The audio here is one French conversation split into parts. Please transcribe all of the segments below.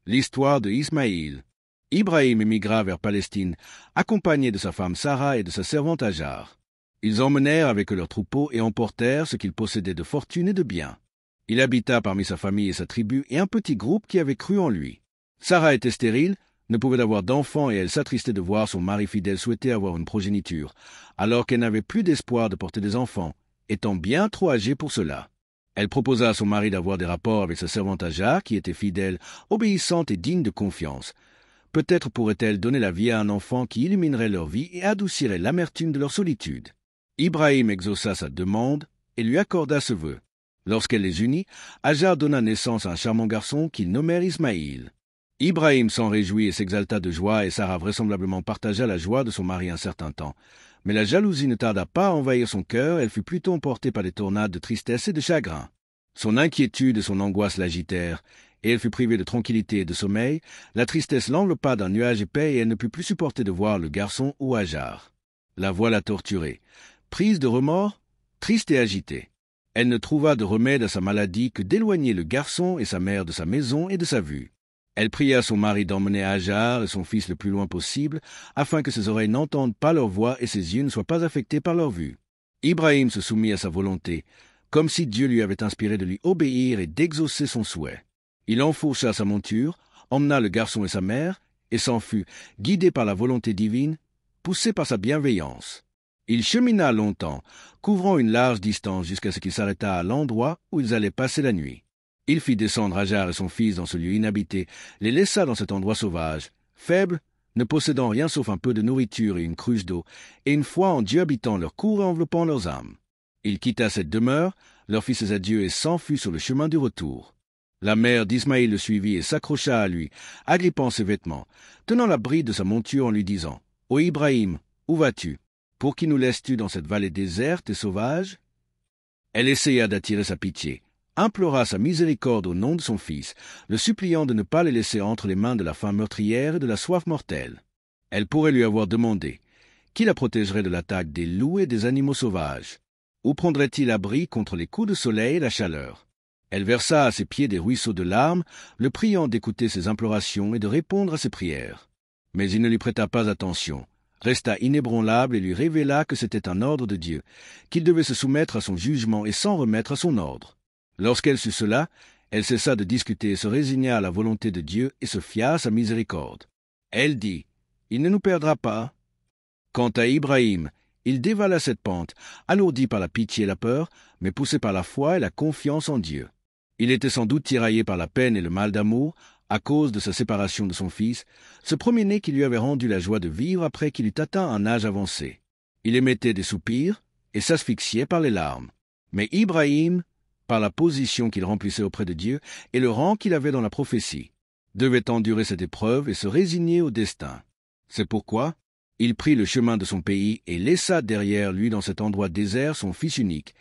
L'histoire de Ismaïl. Ibrahim émigra vers Palestine, accompagné de sa femme Sarah et de sa servante Hajar. Ils emmenèrent avec eux leurs troupeaux et emportèrent ce qu'ils possédaient de fortune et de biens. Il habita parmi sa famille et sa tribu et un petit groupe qui avait cru en lui. Sarah était stérile, ne pouvait avoir d'enfants et elle s'attristait de voir son mari fidèle souhaiter avoir une progéniture, alors qu'elle n'avait plus d'espoir de porter des enfants, étant bien trop âgée pour cela. Elle proposa à son mari d'avoir des rapports avec sa servante Hajar, qui était fidèle, obéissante et digne de confiance. Peut-être pourrait-elle donner la vie à un enfant qui illuminerait leur vie et adoucirait l'amertume de leur solitude. Ibrahim exauça sa demande et lui accorda ce vœu. Lorsqu'elle les unit, Hajar donna naissance à un charmant garçon qu'ils nommèrent Ismaïl. Ibrahim s'en réjouit et s'exalta de joie, et Sarah vraisemblablement partagea la joie de son mari un certain temps. Mais la jalousie ne tarda pas à envahir son cœur, elle fut plutôt emportée par des tornades de tristesse et de chagrin. Son inquiétude et son angoisse l'agitèrent, et elle fut privée de tranquillité et de sommeil. La tristesse l'enveloppa d'un nuage épais et elle ne put plus supporter de voir le garçon ou Hajar. La voilà torturée. Prise de remords, triste et agitée. Elle ne trouva de remède à sa maladie que d'éloigner le garçon et sa mère de sa maison et de sa vue. Elle pria son mari d'emmener Hajar et son fils le plus loin possible, afin que ses oreilles n'entendent pas leur voix et ses yeux ne soient pas affectés par leur vue. Ibrahim se soumit à sa volonté, comme si Dieu lui avait inspiré de lui obéir et d'exaucer son souhait. Il enfourcha sa monture, emmena le garçon et sa mère, et s'en fut, guidé par la volonté divine, poussé par sa bienveillance. Il chemina longtemps, couvrant une large distance jusqu'à ce qu'il s'arrêta à l'endroit où ils allaient passer la nuit. Il fit descendre Hajar et son fils dans ce lieu inhabité, les laissa dans cet endroit sauvage, faibles, ne possédant rien sauf un peu de nourriture et une cruche d'eau, et une foi en Dieu habitant leur cour et enveloppant leurs âmes. Il quitta cette demeure, leur fit ses adieux et s'enfuit sur le chemin du retour. La mère d'Ismaïl le suivit et s'accrocha à lui, agrippant ses vêtements, tenant la bride de sa monture en lui disant « Ô Ibrahim, où vas-tu? Pour qui nous laisses-tu dans cette vallée déserte et sauvage ?» Elle essaya d'attirer sa pitié, implora sa miséricorde au nom de son fils, le suppliant de ne pas les laisser entre les mains de la faim meurtrière et de la soif mortelle. Elle pourrait lui avoir demandé qui la protégerait de l'attaque des loups et des animaux sauvages. Où prendrait-il abri contre les coups de soleil et la chaleur? Elle versa à ses pieds des ruisseaux de larmes, le priant d'écouter ses implorations et de répondre à ses prières. Mais il ne lui prêta pas attention, resta inébranlable et lui révéla que c'était un ordre de Dieu, qu'il devait se soumettre à son jugement et s'en remettre à son ordre. Lorsqu'elle sut cela, elle cessa de discuter et se résigna à la volonté de Dieu et se fia à sa miséricorde. Elle dit « Il ne nous perdra pas. » Quant à Ibrahim, il dévala cette pente, alourdi par la pitié et la peur, mais poussé par la foi et la confiance en Dieu. Il était sans doute tiraillé par la peine et le mal d'amour, à cause de sa séparation de son fils, ce premier-né qui lui avait rendu la joie de vivre après qu'il eut atteint un âge avancé. Il émettait des soupirs et s'asphyxiait par les larmes. Mais Ibrahim, par la position qu'il remplissait auprès de Dieu et le rang qu'il avait dans la prophétie, devait endurer cette épreuve et se résigner au destin. C'est pourquoi il prit le chemin de son pays et laissa derrière lui dans cet endroit désert son fils unique,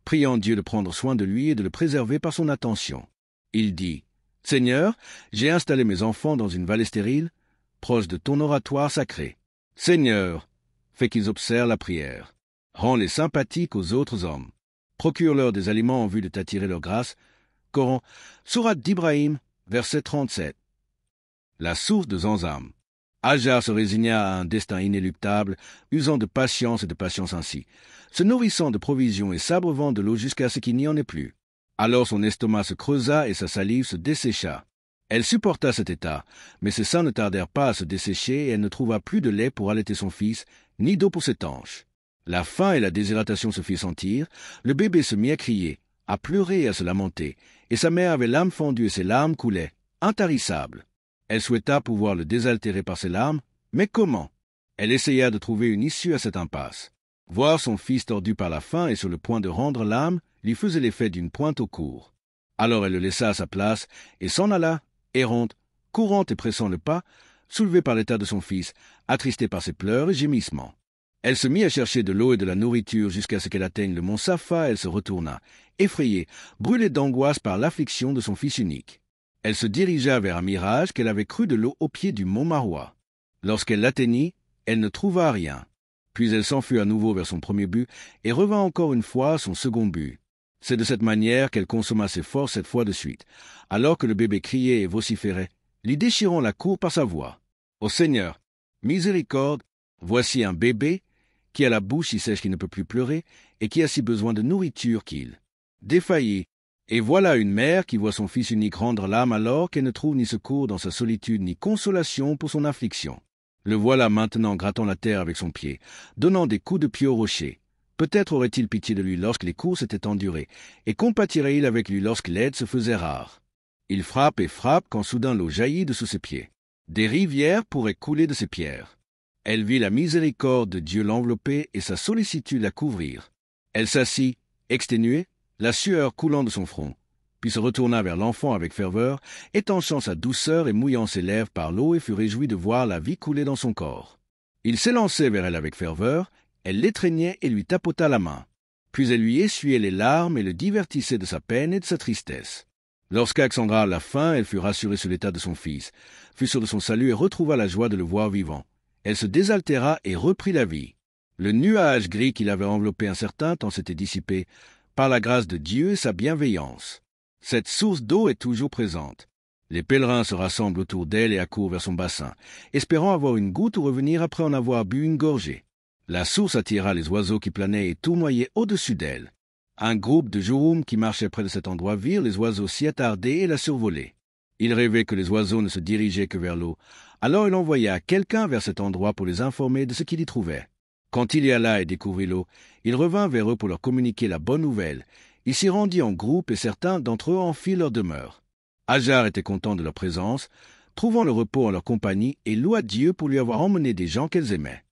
priant Dieu de prendre soin de lui et de le préserver par son attention. Il dit « Seigneur, j'ai installé mes enfants dans une vallée stérile, proche de ton oratoire sacré. Seigneur, fais qu'ils observent la prière. Rends-les sympathiques aux autres hommes. Procure-leur des aliments en vue de t'attirer leur grâce. » Coran, Sourate d'Ibrahim, verset 37. La source de Zamzam. Hajar se résigna à un destin inéluctable, usant de patience et de patience ainsi, se nourrissant de provisions et s'abreuvant de l'eau jusqu'à ce qu'il n'y en ait plus. Alors son estomac se creusa et sa salive se dessécha. Elle supporta cet état, mais ses seins ne tardèrent pas à se dessécher et elle ne trouva plus de lait pour allaiter son fils, ni d'eau pour ses tanches. La faim et la déshydratation se firent sentir, le bébé se mit à crier, à pleurer et à se lamenter, et sa mère avait l'âme fendue et ses larmes coulaient, intarissables. Elle souhaita pouvoir le désaltérer par ses larmes, mais comment? Elle essaya de trouver une issue à cette impasse. Voir son fils tordu par la faim et sur le point de rendre l'âme lui faisait l'effet d'une pointe au cours. Alors elle le laissa à sa place et s'en alla, errante, courante et pressant le pas, soulevée par l'état de son fils, attristée par ses pleurs et gémissements. Elle se mit à chercher de l'eau et de la nourriture jusqu'à ce qu'elle atteigne le mont Safa. Elle se retourna, effrayée, brûlée d'angoisse par l'affliction de son fils unique. Elle se dirigea vers un mirage qu'elle avait cru de l'eau au pied du mont Marwa. Lorsqu'elle l'atteignit, elle ne trouva rien. Puis elle s'enfuit à nouveau vers son premier but et revint encore une fois à son second but. C'est de cette manière qu'elle consomma ses forces cette fois de suite. Alors que le bébé criait et vociférait, lui déchirant la cour par sa voix. « Ô Seigneur, miséricorde, voici un bébé qui a la bouche si sèche qu'il ne peut plus pleurer et qui a si besoin de nourriture qu'il défaillit. Et voilà une mère qui voit son fils unique rendre l'âme alors qu'elle ne trouve ni secours dans sa solitude ni consolation pour son affliction. Le voilà maintenant grattant la terre avec son pied, donnant des coups de pied au rocher. Peut-être aurait-il pitié de lui lorsque les courses étaient endurées, et compatirait-il avec lui lorsque l'aide se faisait rare. Il frappe et frappe quand soudain l'eau jaillit de sous ses pieds. Des rivières pourraient couler de ses pierres. Elle vit la miséricorde de Dieu l'envelopper et sa sollicitude la couvrir. Elle s'assit, exténuée, la sueur coulant de son front, puis se retourna vers l'enfant avec ferveur, étanchant sa douceur et mouillant ses lèvres par l'eau et fut réjoui de voir la vie couler dans son corps. Il s'élançait vers elle avec ferveur, elle l'étreignait et lui tapota la main. Puis elle lui essuyait les larmes et le divertissait de sa peine et de sa tristesse. Lorsqu'Alexandra la faim, elle fut rassurée sur l'état de son fils, fut sûre de son salut et retrouva la joie de le voir vivant. Elle se désaltéra et reprit la vie. Le nuage gris qui l'avait enveloppé un certain temps s'était dissipé, par la grâce de Dieu et sa bienveillance. Cette source d'eau est toujours présente. Les pèlerins se rassemblent autour d'elle et accourent vers son bassin, espérant avoir une goutte ou revenir après en avoir bu une gorgée. La source attira les oiseaux qui planaient et tournoyaient au-dessus d'elle. Un groupe de jouroums qui marchaient près de cet endroit virent les oiseaux s'y attarder et la survoler. Ils rêvaient que les oiseaux ne se dirigeaient que vers l'eau, alors il envoya quelqu'un vers cet endroit pour les informer de ce qu'il y trouvait. Quand il y alla et découvrit l'eau, il revint vers eux pour leur communiquer la bonne nouvelle. Il s'y rendit en groupe et certains d'entre eux en firent leur demeure. Ajar était content de leur présence, trouvant le repos en leur compagnie et loua Dieu pour lui avoir emmené des gens qu'elles aimaient.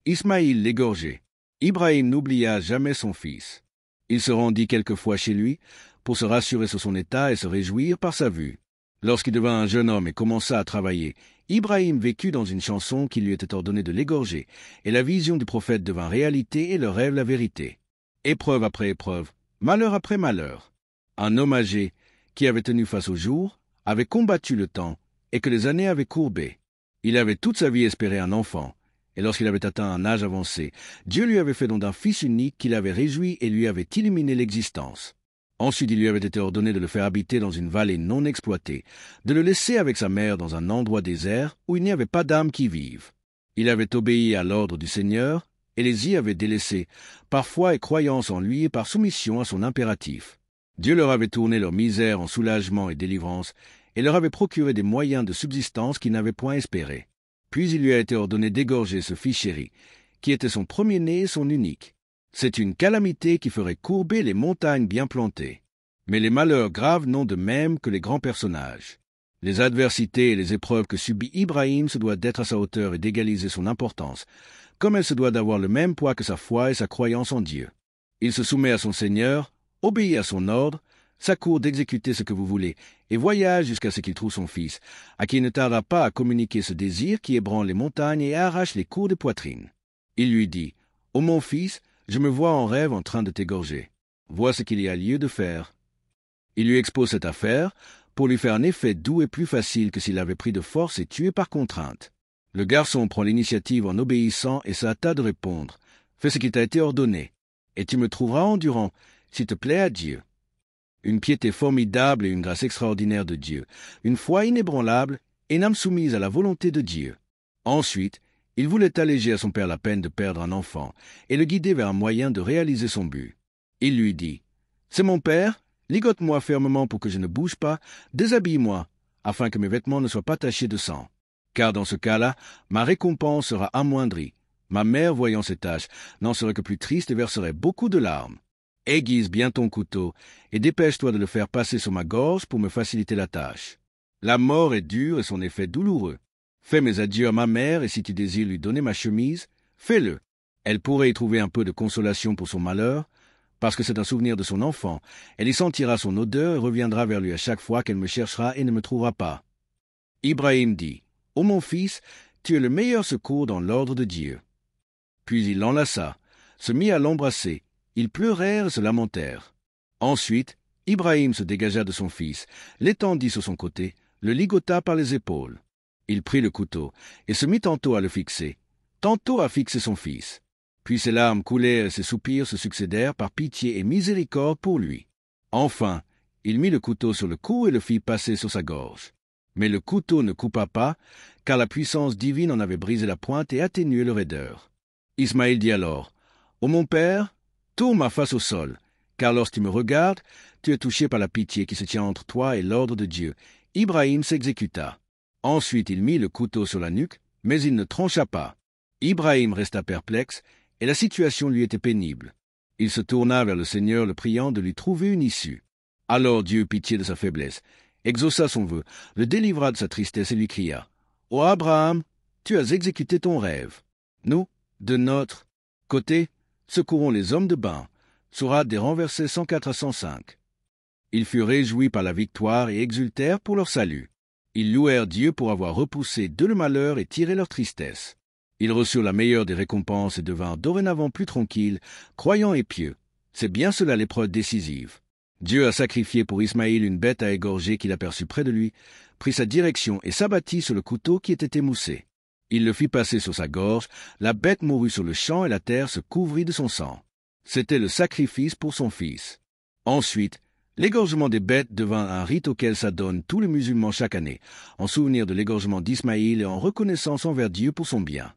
Ismaïl l'égorgé. Ibrahim n'oublia jamais son fils. Il se rendit quelquefois chez lui pour se rassurer sur son état et se réjouir par sa vue. Lorsqu'il devint un jeune homme et commença à travailler, Ibrahim vécut dans une chanson qui lui était ordonnée de l'égorger, et la vision du prophète devint réalité et le rêve la vérité. Épreuve après épreuve, malheur après malheur. Un homme âgé, qui avait tenu face au jour, avait combattu le temps, et que les années avaient courbé. Il avait toute sa vie espéré un enfant, et lorsqu'il avait atteint un âge avancé, Dieu lui avait fait don d'un fils unique qui l'avait réjoui et lui avait illuminé l'existence. Ensuite, il lui avait été ordonné de le faire habiter dans une vallée non exploitée, de le laisser avec sa mère dans un endroit désert où il n'y avait pas d'âme qui vive. Il avait obéi à l'ordre du Seigneur, et les y avait délaissés, par foi et croyance en lui et par soumission à son impératif. Dieu leur avait tourné leur misère en soulagement et délivrance, et leur avait procuré des moyens de subsistance qu'ils n'avaient point espérés. Puis il lui a été ordonné d'égorger ce fils chéri, qui était son premier-né et son unique. C'est une calamité qui ferait courber les montagnes bien plantées. Mais les malheurs graves n'ont de même que les grands personnages. Les adversités et les épreuves que subit Ibrahim se doivent d'être à sa hauteur et d'égaliser son importance, comme elle se doit d'avoir le même poids que sa foi et sa croyance en Dieu. Il se soumet à son Seigneur, obéit à son ordre, s'accourt d'exécuter ce que vous voulez, et voyage jusqu'à ce qu'il trouve son fils, à qui il ne tarda pas à communiquer ce désir qui ébranle les montagnes et arrache les cours des poitrines. Il lui dit, « Ô mon fils, je me vois en rêve en train de t'égorger. Vois ce qu'il y a lieu de faire. » Il lui expose cette affaire pour lui faire un effet doux et plus facile que s'il avait pris de force et tué par contrainte. Le garçon prend l'initiative en obéissant et se hâta de répondre. « Fais ce qui t'a été ordonné, et tu me trouveras endurant, s'il te plaît à Dieu. » Une piété formidable et une grâce extraordinaire de Dieu, une foi inébranlable et une âme soumise à la volonté de Dieu. Ensuite, il voulait alléger à son père la peine de perdre un enfant et le guider vers un moyen de réaliser son but. Il lui dit, « C'est mon père, ligote-moi fermement pour que je ne bouge pas, déshabille-moi, afin que mes vêtements ne soient pas tachés de sang. Car dans ce cas-là, ma récompense sera amoindrie. Ma mère, voyant ces taches, n'en serait que plus triste et verserait beaucoup de larmes. Aiguise bien ton couteau, et dépêche-toi de le faire passer sur ma gorge pour me faciliter la tâche. La mort est dure et son effet douloureux. Fais mes adieux à ma mère, et si tu désires lui donner ma chemise, fais-le. Elle pourrait y trouver un peu de consolation pour son malheur, parce que c'est un souvenir de son enfant. Elle y sentira son odeur et reviendra vers lui à chaque fois qu'elle me cherchera et ne me trouvera pas. » Ibrahim dit, « Ô mon fils, tu es le meilleur secours dans l'ordre de Dieu. » Puis il l'enlaça, se mit à l'embrasser. Ils pleurèrent et se lamentèrent. Ensuite, Ibrahim se dégagea de son fils, l'étendit sur son côté, le ligota par les épaules. Il prit le couteau et se mit tantôt à le fixer, tantôt à fixer son fils. Puis ses larmes coulèrent et ses soupirs se succédèrent par pitié et miséricorde pour lui. Enfin, il mit le couteau sur le cou et le fit passer sur sa gorge. Mais le couteau ne coupa pas, car la puissance divine en avait brisé la pointe et atténué le raideur. Ismaël dit alors, « Ô mon père, tourne ma face au sol, car lorsque tu me regardes, tu es touché par la pitié qui se tient entre toi et l'ordre de Dieu. » Ibrahim s'exécuta. Ensuite il mit le couteau sur la nuque, mais il ne trancha pas. Ibrahim resta perplexe, et la situation lui était pénible. Il se tourna vers le Seigneur, le priant de lui trouver une issue. Alors Dieu, pitié de sa faiblesse, exauça son vœu, le délivra de sa tristesse et lui cria, « Ô Abraham, tu as exécuté ton rêve. Nous, de notre côté, secourons les hommes de bain. » Sourate des renversés 104 à 105. Ils furent réjouis par la victoire et exultèrent pour leur salut. Ils louèrent Dieu pour avoir repoussé d'eux le malheur et tiré leur tristesse. Ils reçurent la meilleure des récompenses et devinrent dorénavant plus tranquilles, croyants et pieux. C'est bien cela l'épreuve décisive. Dieu a sacrifié pour Ismaël une bête à égorger qu'il aperçut près de lui, prit sa direction et s'abattit sur le couteau qui était émoussé. Il le fit passer sur sa gorge, la bête mourut sur le champ et la terre se couvrit de son sang. C'était le sacrifice pour son fils. Ensuite, l'égorgement des bêtes devint un rite auquel s'adonnent tous les musulmans chaque année, en souvenir de l'égorgement d'Ismaël et en reconnaissance envers Dieu pour son bien.